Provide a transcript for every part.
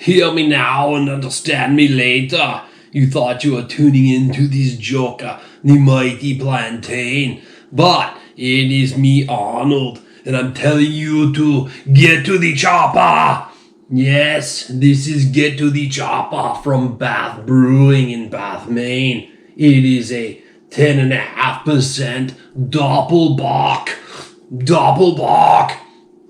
Hear me now and understand me later. You thought you were tuning into this joker, the mighty plantain. But it is me, Arnold, and I'm telling you to get to the Choppah. Yes, this is Get to the Choppah from Bath Brewing in Bath, Maine. It is a 10.5% doppelbock. Doppelbock.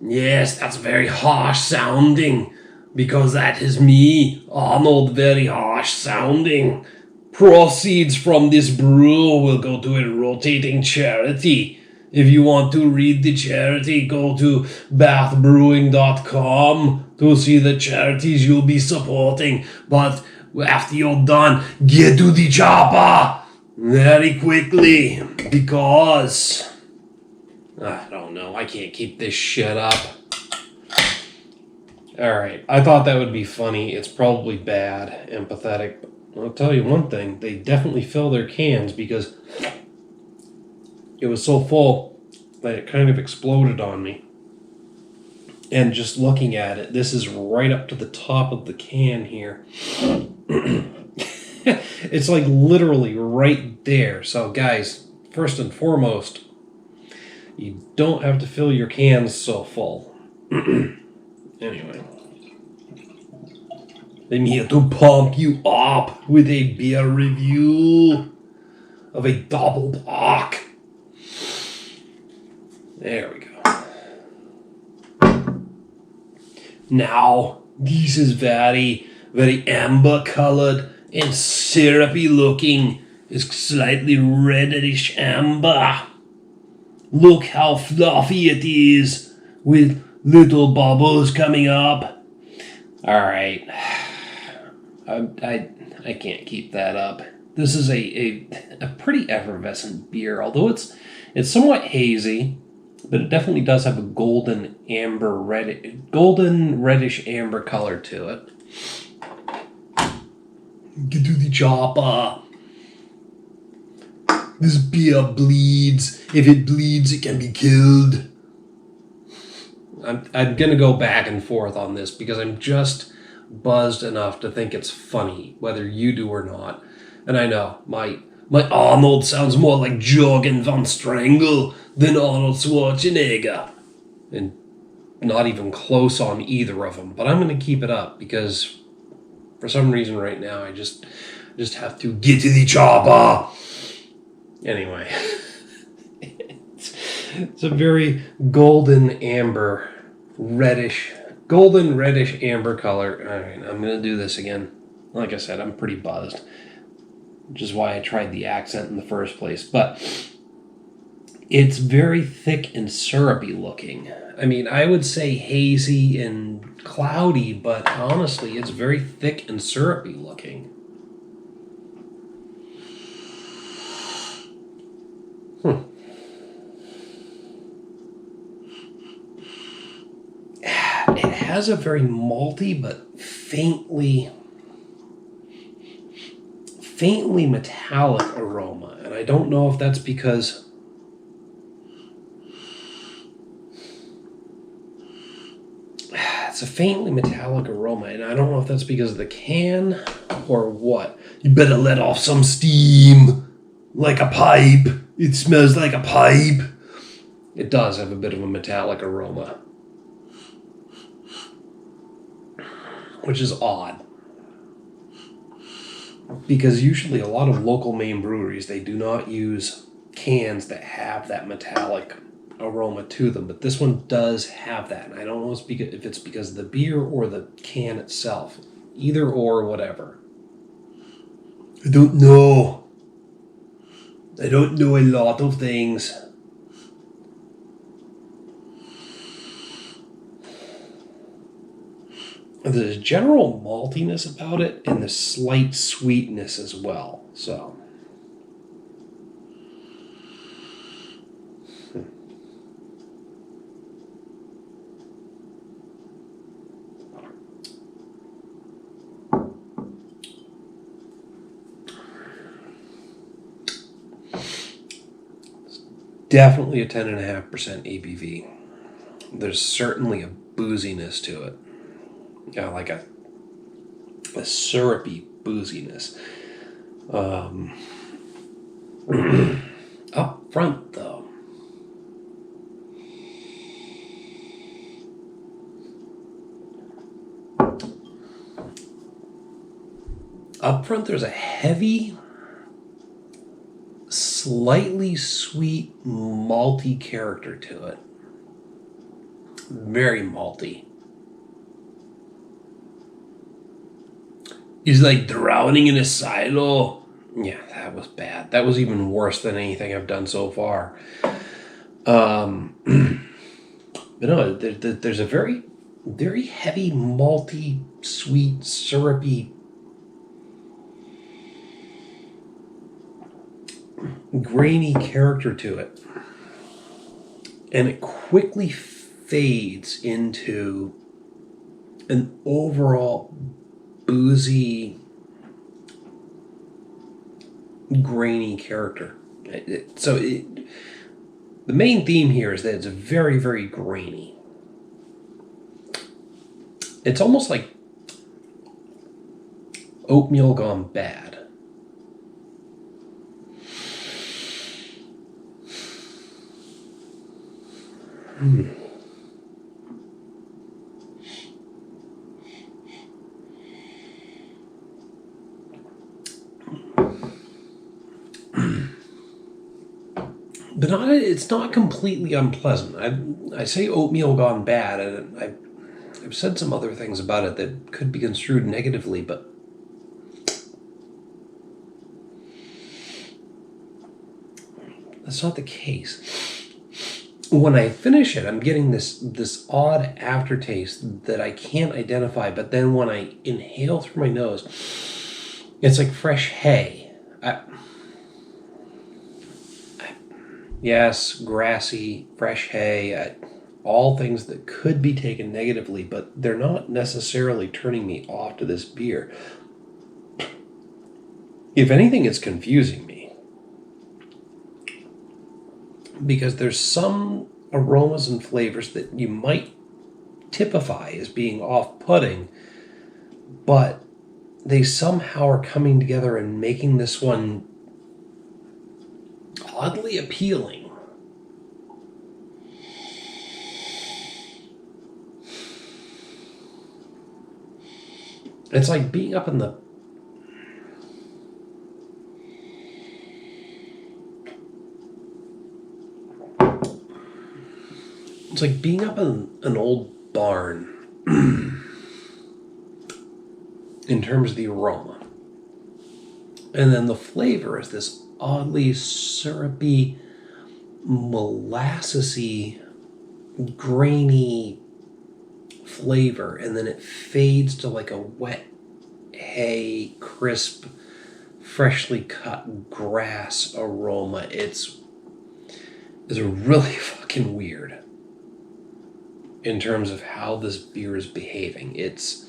Yes, that's very harsh sounding. Because that is me, Arnold, very harsh sounding. Proceeds from this brew will go to a rotating charity. If you want to read the charity, go to bathbrewing.com to see the charities you'll be supporting. But after you're done, get to the Choppah very quickly. Because I don't know, I can't keep this shit up. Alright, I thought that would be funny. It's probably bad and pathetic, but I'll tell you one thing. They definitely fill their cans because it was so full that it kind of exploded on me. And just looking at it, this is right up to the top of the can here. It's like literally right there. So guys, first and foremost, you don't have to fill your cans so full. Anyway, I'm here to pump you up with a beer review of a doppelbock. There we go. Now, this is very, very amber colored and syrupy looking. It's slightly reddish amber. Look how fluffy it is with little bubbles coming up. Alright. I can't keep that up. This is a pretty effervescent beer, although it's somewhat hazy, but it definitely does have a golden reddish amber color to it. Get to the Choppah. This beer bleeds. If it bleeds, it can be killed. I'm going to go back and forth on this because I'm just buzzed enough to think it's funny, whether you do or not. And I know, my Arnold sounds more like Jorgen von Strangle than Arnold Schwarzenegger. And not even close on either of them. But I'm going to keep it up because for some reason right now I just have to get to the Choppah. Anyway. It's a very golden reddish amber color. Alright, I'm going to do this again. Like I said, I'm pretty buzzed, which is why I tried the accent in the first place. But it's very thick and syrupy looking. I mean, I would say hazy and cloudy, but honestly, it's very thick and syrupy looking. It has a very malty but faintly metallic aroma, and I don't know if that's because it's a faintly metallic aroma, and I don't know if that's because of the can or what. You better let off some steam, like a pipe. It smells like a pipe. It does have a bit of a metallic aroma, which is odd. Because usually a lot of local Maine breweries, they do not use cans that have that metallic aroma to them. But this one does have that. And I don't know if it's because of the beer or the can itself. Either or, whatever. I don't know. I don't know a lot of things. There's a general maltiness about it and the slight sweetness as well. So, it's definitely a 10.5% ABV. There's certainly a booziness to it. Like a a syrupy booziness. Up front, though, there's a heavy, slightly sweet, malty character to it. Very malty. He's like drowning in a silo. Yeah, that was bad. That was even worse than anything I've done so far. But no, there's a very, very heavy, malty, sweet, syrupy, grainy character to it. And it quickly fades into an overall boozy, grainy character. The main theme here is that it's very, very grainy. It's almost like oatmeal gone bad. But it's not completely unpleasant. I say oatmeal gone bad, and I've said some other things about it that could be construed negatively, but that's not the case. When I finish it, I'm getting this odd aftertaste that I can't identify, but then when I inhale through my nose, it's like fresh hay. Yes, grassy, fresh hay, all things that could be taken negatively, but they're not necessarily turning me off to this beer. If anything, it's confusing me. Because there's some aromas and flavors that you might typify as being off-putting, but they somehow are coming together and making this one oddly appealing. It's like being up in the It's like being up in an old barn in terms of the aroma. And then the flavor is this oddly syrupy, molassesy, grainy flavor. And then it fades to like a wet hay, crisp, freshly cut grass aroma. It's really fucking weird in terms of how this beer is behaving. It's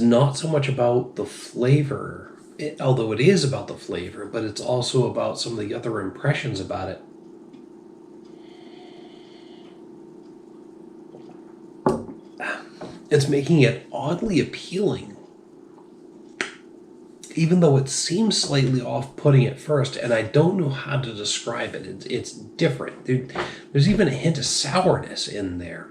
not so much about the flavor, although it is about the flavor, but it's also about some of the other impressions about it. It's making it oddly appealing, even though it seems slightly off-putting at first, and I don't know how to describe it. It's different. There's even a hint of sourness in there.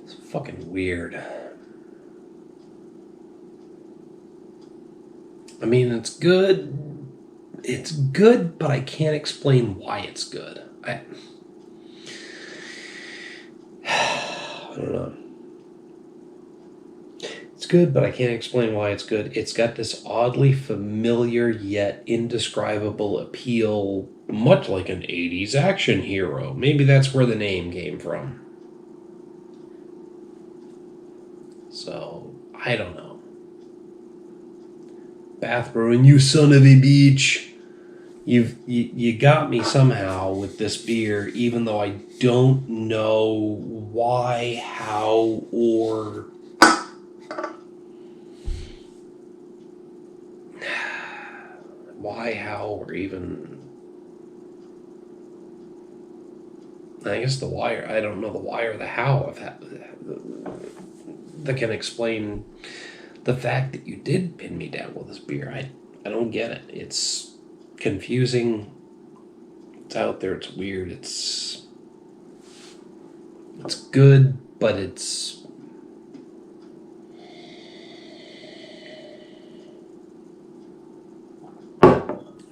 It's fucking weird. I mean, it's good. It's good, but I can't explain why it's good. I don't know. It's good, but I can't explain why it's good. It's got this oddly familiar yet indescribable appeal, much like an 80s action hero. Maybe that's where the name came from. So, I don't know. Bath Brewing, you son of a bitch. You got me somehow with this beer, even though I don't know why, how, or even I guess the why, I don't know the why or the how of that can explain the fact that you did pin me down with this beer. I don't get it. It's confusing. It's out there. It's weird. It's good, but it's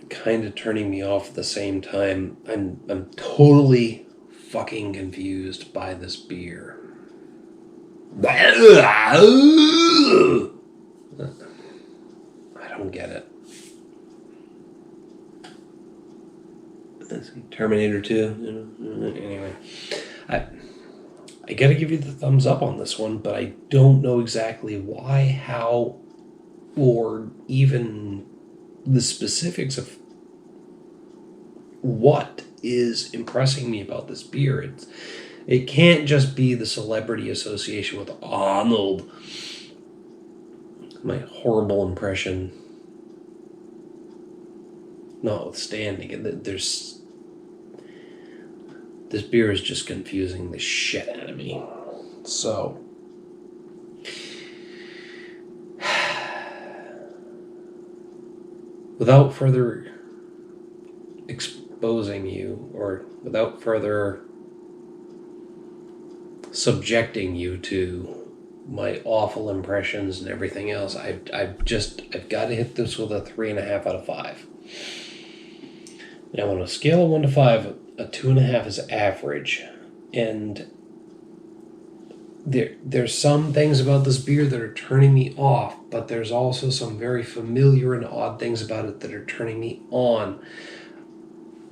kind of turning me off at the same time. I'm totally fucking confused by this beer. I don't get it. Terminator 2. Anyway, I gotta give you the thumbs up on this one, but I don't know exactly why, how, or even the specifics of what is impressing me about this beer. It can't just be the celebrity association with Arnold. My horrible impression notwithstanding, this beer is just confusing the shit out of me. So, without further exposing you, or without further subjecting you to my awful impressions and everything else, I've got to hit this with a 3.5 out of 5. Now, on a scale of 1 to 5, a 2.5 is average, and there's some things about this beer that are turning me off, but there's also some very familiar and odd things about it that are turning me on.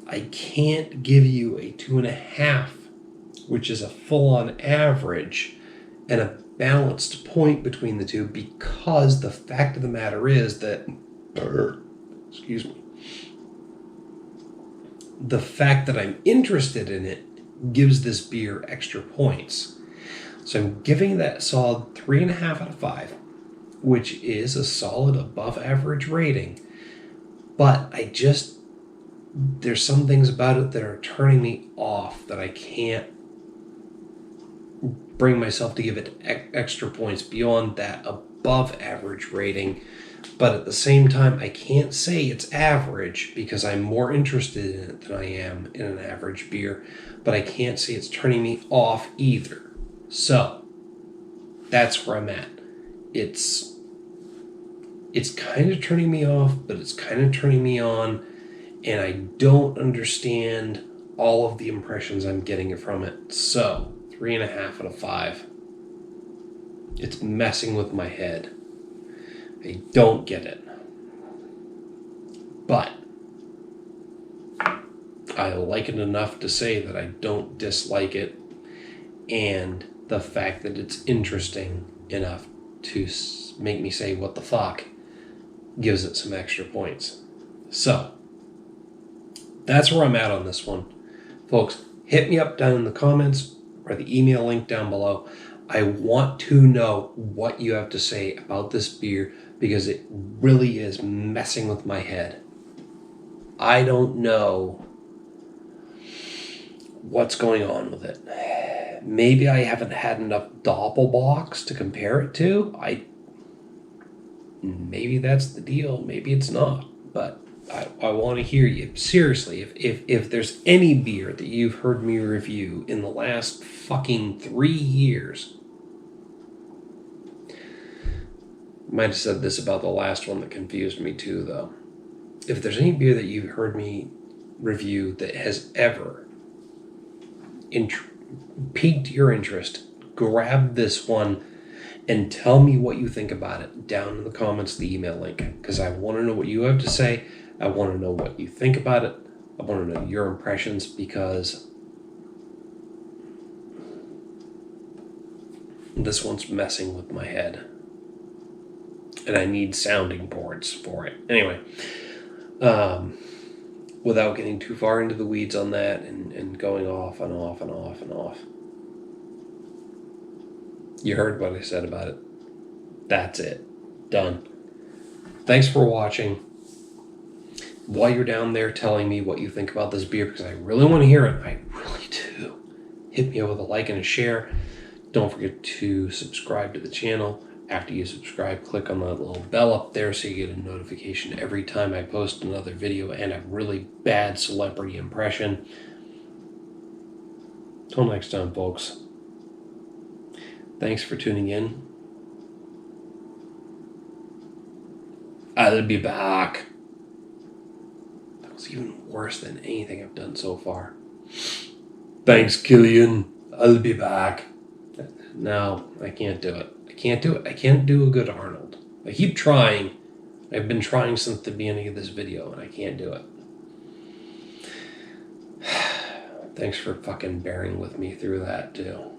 I can't give you a 2.5, which is a full-on average, and a balanced point between the two, because the fact of the matter is that, excuse me, the fact that I'm interested in it gives this beer extra points. So I'm giving that solid 3.5 out of 5, which is a solid above average rating. But there's some things about it that are turning me off that I can't bring myself to give it extra points beyond that above average rating. But at the same time, I can't say it's average because I'm more interested in it than I am in an average beer. But I can't say it's turning me off either. So, that's where I'm at. It's kind of turning me off, but it's kind of turning me on. And I don't understand all of the impressions I'm getting from it. So, 3.5 out of 5. It's messing with my head. I don't get it. But I like it enough to say that I don't dislike it. And the fact that it's interesting enough to make me say, what the fuck, gives it some extra points. So, that's where I'm at on this one. Folks, hit me up down in the comments or the email link down below. I want to know what you have to say about this beer because it really is messing with my head. I don't know what's going on with it. Maybe I haven't had enough doppelbocks to compare it to. Maybe that's the deal. Maybe it's not. But I want to hear you. Seriously, if there's any beer that you've heard me review in the last fucking 3 years, might have said this about the last one that confused me too, though. If there's any beer that you've heard me review that has ever piqued your interest, grab this one and tell me what you think about it down in the comments, the email link, because I want to know what you have to say. I want to know what you think about it. I want to know your impressions, because this one's messing with my head. And I need sounding boards for it. Anyway, without getting too far into the weeds on that and going off and off and off and off. You heard what I said about it. That's it. Done. Thanks for watching. While you're down there telling me what you think about this beer, because I really want to hear it. I really do. hit me up with a like and a share. Don't forget to subscribe to the channel. After you subscribe, click on the little bell up there so you get a notification every time I post another video and a really bad celebrity impression. Till next time, folks. Thanks for tuning in. I'll be back. That was even worse than anything I've done so far. Thanks, Killian. I'll be back. No, I can't do it. I can't do it. I can't do a good Arnold. I keep trying. I've been trying since the beginning of this video, and I can't do it. Thanks for fucking bearing with me through that, too.